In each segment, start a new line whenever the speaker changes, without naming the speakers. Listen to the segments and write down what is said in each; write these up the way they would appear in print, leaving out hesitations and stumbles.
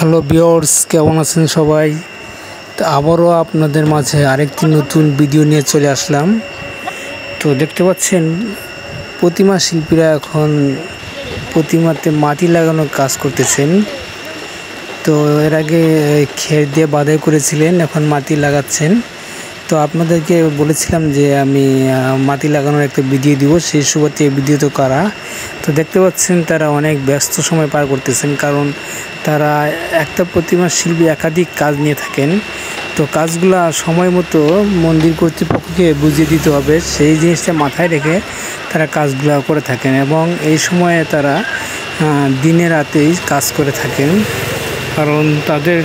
Hello viewers, কেমন আছেন সবাই? তো আবারও আপনাদের মাঝে আরেকটি নতুন ভিডিও নিয়ে চলে আসলাম। তো দেখতে পাচ্ছেন প্রতিমা শিল্পীরা এখন প্রতিমাতে মাটি লাগানোর কাজ করতেছেন। তো এর আগে খের দিয়ে বাঁধাই করেছিলেন, এখন মাটি লাগাচ্ছেন। তো আপনাদেরকে বলেছিলাম যে আমি মাটি লাগানোর একটা ভিডিও দিব, সেই সুবাদে ভিডিও তো করা। তো দেখতে পাচ্ছেন তারা অনেক ব্যস্ত সময় পার করতেছেন, কারণ তারা একটা প্রতিমা শিল্পী একাধিক কাজ নিয়ে থাকেন। তো কাজগুলা সময় মতো মন্দির কর্তৃপক্ষকে বুঝিয়ে দিতে হবে, সেই জিনিসটা মাথায় রেখে তারা কাজগুলো করে থাকেন, এবং এই সময়ে তারা দিনে রাতেই কাজ করে থাকেন, কারণ তাদের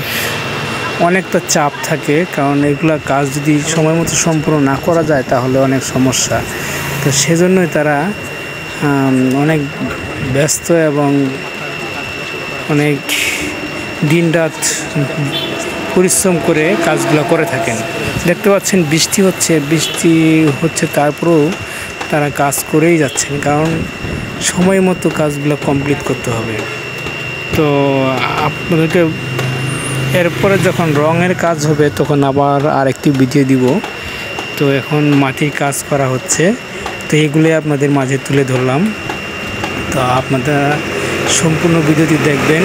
অনেকটা চাপ থাকে। কারণ এগুলা কাজ যদি সময় মতো সম্পূর্ণ না করা যায় তাহলে অনেক সমস্যা। তো সেজন্যই তারা অনেক ব্যস্ত এবং অনেক দিনরাত পরিশ্রম করে কাজগুলো করে থাকেন। দেখতে পাচ্ছেন বৃষ্টি হচ্ছে তারপরেও তারা কাজ করেই যাচ্ছেন, কারণ সময় মতো কাজগুলো কমপ্লিট করতে হবে। তো আপনাদেরকে এরপরে যখন রঙের কাজ হবে তখন আবার আরেকটি ভিডিও দিব। তো এখন মাটির কাজ করা হচ্ছে, তো এইগুলোই আপনাদের মাঝে তুলে ধরলাম। তো আপনারা সম্পূর্ণ ভিডিওটি দেখবেন।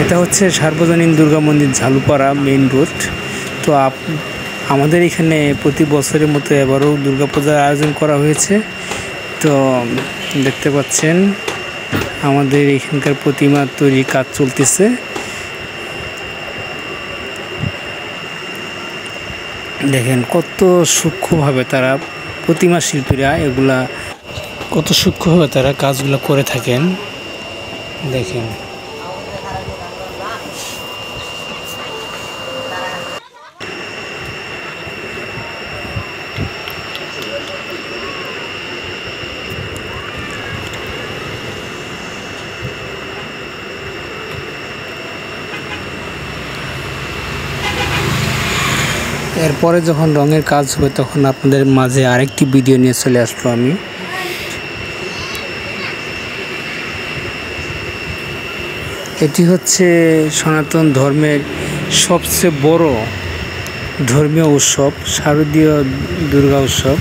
এটা হচ্ছে সার্বজনীন দুর্গা মন্দির ঝালুপাড়া মেইন রোড। তো আমাদের এখানে প্রতি বছরের মতো এবারও দুর্গাপূজার আয়োজন করা হয়েছে। তো দেখতে পাচ্ছেন আমাদের এখানকার প্রতিমা তৈরির কাজ চলতেছে। দেখেন কত সূক্ষ্মভাবে তারা প্রতিমা শিল্পীরা কত সূক্ষ্মভাবে তারা কাজগুলো করে থাকেন। দেখেন এরপরে যখন রঙের কাজ হবে তখন আপনাদের মাঝে আরেকটি ভিডিও নিয়ে চলে আসবো আমি। এটি হচ্ছে সনাতন ধর্মের সবচেয়ে বড় ধর্মীয় উৎসব, শারদীয় দুর্গা উৎসব।